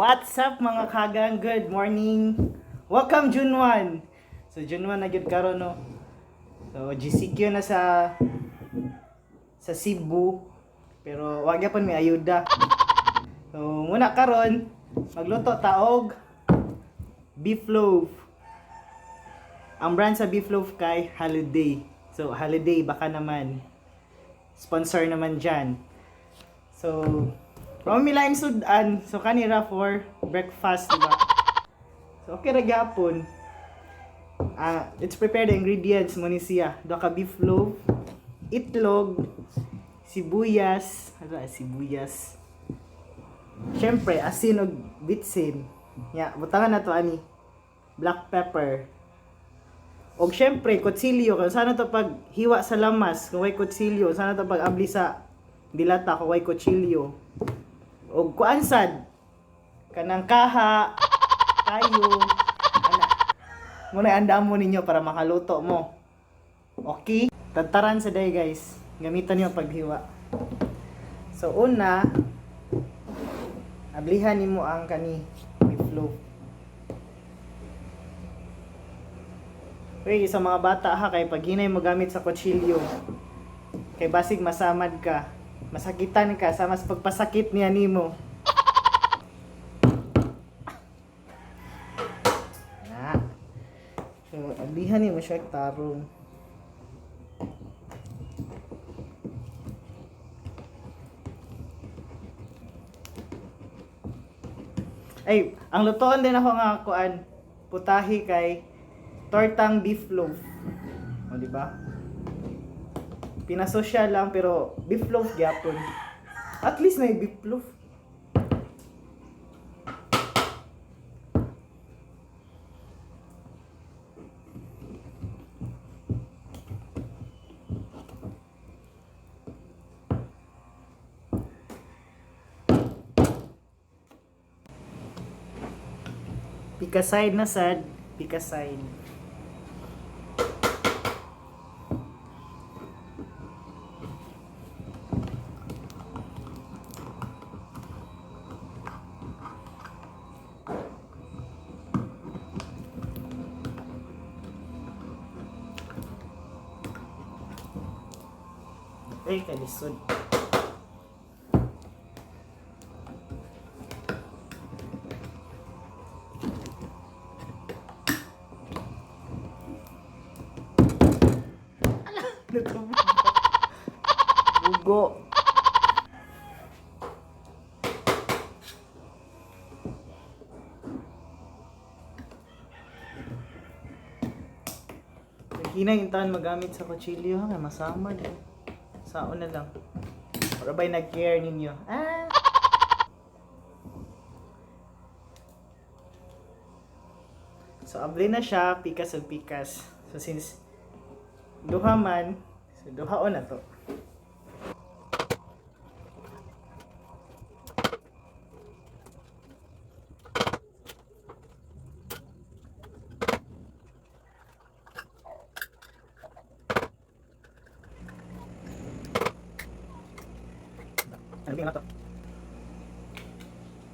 What's up mga kagang? Good morning. Welcome June 1. So June 1 na gyud karon no. So GCQ na sa Cebu. Pero wag gyapon may ayuda. So muna karon magluto taog beef loaf. Ang brand sa beef loaf kay Holiday. So Holiday baka naman sponsor naman dyan. So Romy laing sudan. So kanira for breakfast, diba? So okay ra gyapon. Let's prepare the ingredients mo ni siya. Duha ka beef loaf, itlog, sibuyas, sibuyas. Syempre asin og bitsin. Ya, butangan na to ani. Black pepper. Og syempre kutsilyo, kung sana to pag hiwa sa lamas, kung way kutsilyo, sana to pag abli sa dilata kung way kutsilyo. Og kuansad kanang kaha kayo ana muna andam mo ninyo para makaluto mo. Okay, tantaran sa day guys, gamitan niyo paghiwa. So una ablihan nimo ang kani beef loaf. Sa mga bata ha, kay pag hinay mo gamit sa kutsilyo kay basig masamad ka, masakitan ka sa mas pagpasakit niya nimo. Na. So, ablihan ni mo siya tarong. Ay, ang lutoan din ako nga kuan, putahi kay tortang beef loaf. O di ba? Pinasosya lang pero beef loaf gyapon. At least na beef loaf. Pikaside na sad, pikaside. Ay, kalisod. Bugo. Hinay intahan magamit sa kutsilyo ha, masamad eh. Saon na lang. Para ba'y nag-care ninyo? So, abli na siya, pikas og pikas. So, since duha man, so duhaon na to. Ano to?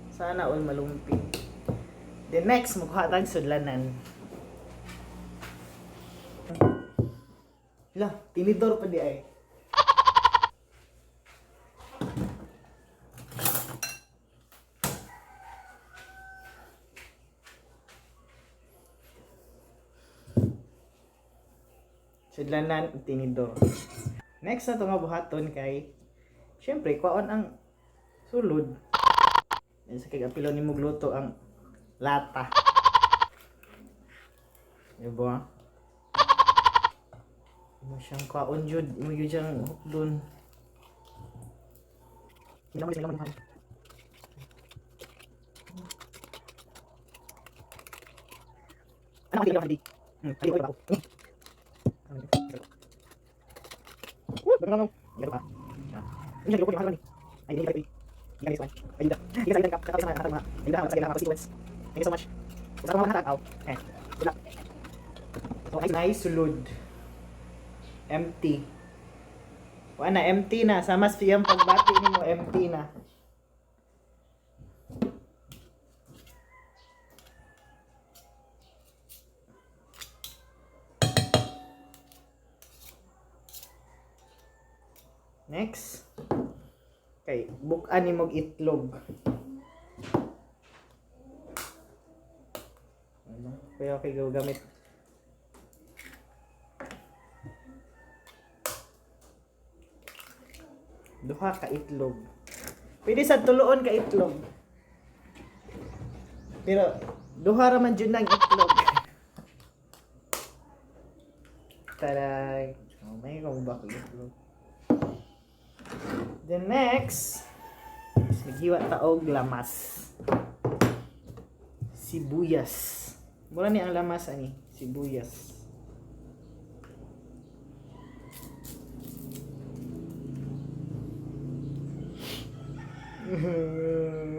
Sana all malumping. The next, magkuhatag sudlanan. Hala, tinidor pa di ay. Sudlanan, tinidor. Next na ito nga buhaton kay syempre, kwaon ang sulod. Sa kagapilo ni mo gluto ang lata. Diba? Imo siyang kwaon jud, imo yun siyang hukdon. Hindi mo sila mahal. Ano ko hindi? Hindi ko ba? Bagaimana? Gitu Pak. Ini jadi kopi nih. Ay, ini lagi. Ini guys, ay, ayuda. Kita sa kap kataw sa mga ayuda sa kailangan sequence. Thank you so much. Sa mga hatag out. Good luck. So, nice sulod. Empty. Wala na, empty na. Sa mas fiyang pagbati nimo empty na. Next. Kay bukan ni mog itlog. Ano? Kaya okay go gamit. Duha ka itlog. Pwede sa tuloon ka itlog. Pero duha ra man jud nang itlog. Taray. Oh, may kung ba ko itlog. Then next, naghiwa ta og lamas. Sibuyas. Mura ni ang lamas ani, sibuyas.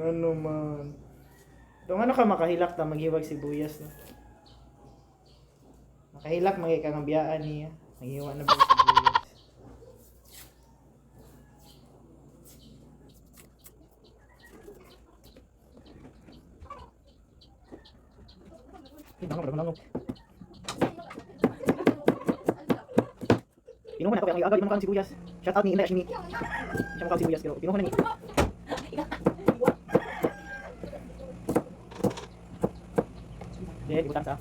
Ano man. Dong ano ka makahilak ta maghiwag sibuyas no. Makahilak magay kang biyaan niya. Naghiwa na ba yung sibuyas? Pinangon. Pinuho na to kaya agad mo kang sibuyas. Shout out ni Inday Ashimi. Siya mo kang sibuyas pero pinuho na ni. Ibutan sa.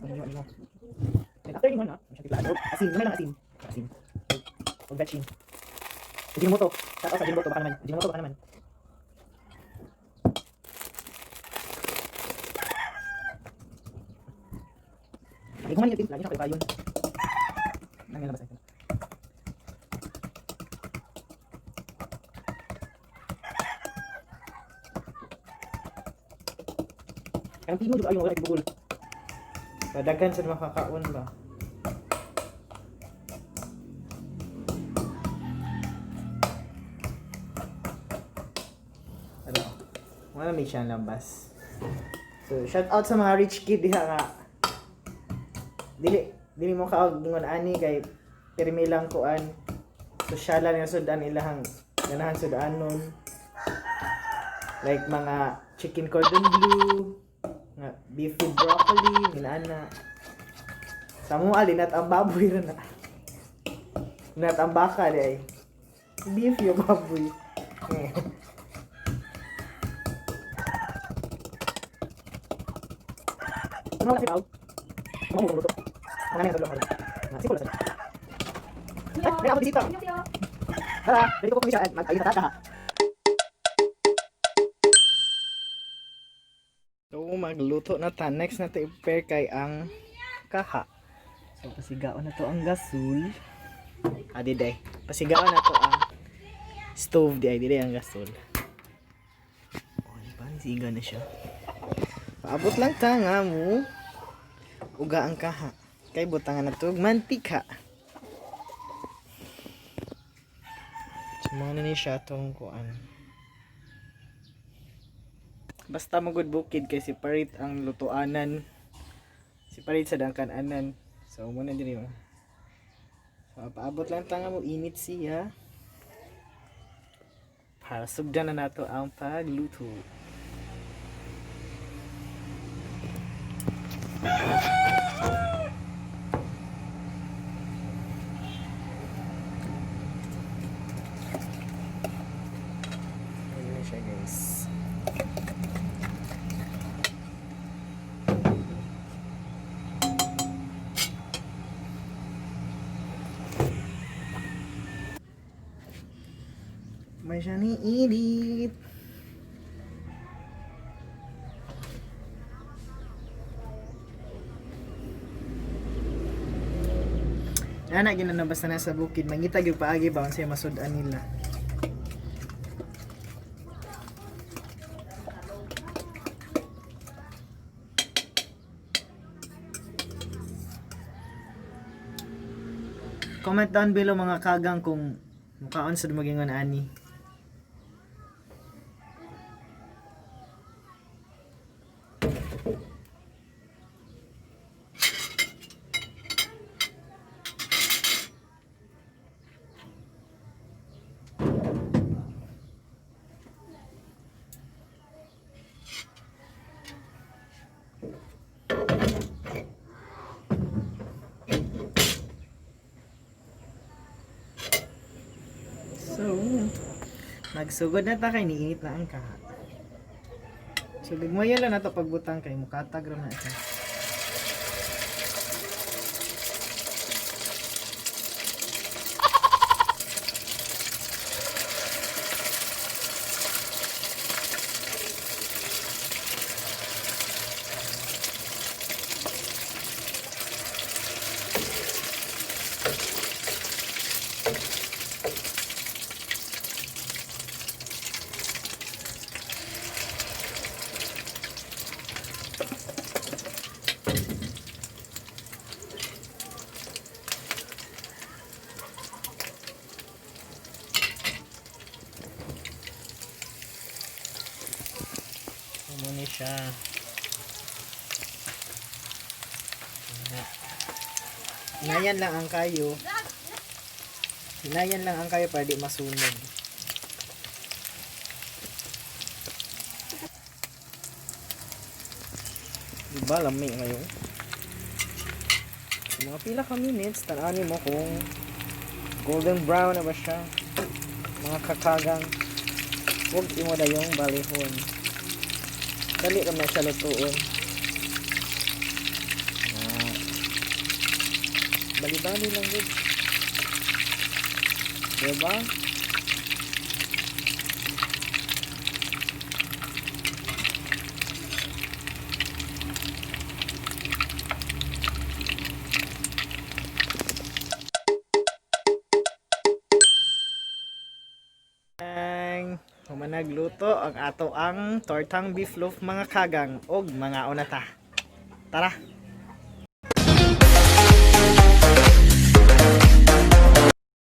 Ano. And after yun na, siya tiplaan. Asin, gamay lang asin. Asin. O vetchin. Ujinomoto. Shout out sa Ujinomoto baka naman. Ujinomoto baka naman. Iguman yung lagi siya kayo yun. Nangyay labas ito. Ang tino juga ayong wala ibugol. Daghan sa makakaon ba. Ano? Wala may siyang lambas. So, shout out sa mga rich kid diha nga. Dili mo kaog ingon ani kay pirmi lang kuan. Sosyalan nga sudan ilahang ganahan sudanon. Like mga chicken cordon bleu, nga beef with broccoli, minana. Sa mo alinat ang baboy ra na. Nat ang baka di ay. Beef yung baboy. Ano kasi pao? Ano mo luto? Mga nga sa lugar. Simple lang. May ako bisita. Tara, dito ko kami siya mag-ayun sa tata. So, magluto na ta. Next na i-prepare kay ang kaha. So, pasigaon na to ang gasol. Diday. Pasigaon na to ang stove. Diday ang gasol. Parang siga na siya. Paabot lang ta nga mo. Uga ang kaha. Kay butangan na to mantika. Sumana ni siya tong kuan. Basta magud bukid kay si Parit ang lutuanan. Si Parit sa dangkananan. So muna diri mo. So paabot lang ta nga mo init siya. Para sugdan na nato ang pagluto. Ayan siya guys. May siya ni edit. Ana ginanabas na sa bukid, mangitag yung paagi ba unsay masud-an nila. Comment down below mga kagang kung mukhaon sa magingon ani. Nagsugod na ta kay niinit na ang kaha. So gagmayan lang nato pagbutang kay mukatag ra man siya. Muna siya. Hinayan lang ang kayo. Hinayan lang ang kayo para di masunog. Diba lami ngayon? Mga pila ka minutes, tananin mo kung golden brown na ba siya. Mga kakagang. Huwag imo na yung balihon. Dali naman siya lutuon. Bali-bali lang yun. Diba? Humanagluto ang ato ang tortang beef loaf mga kagang og mga unata. Tara!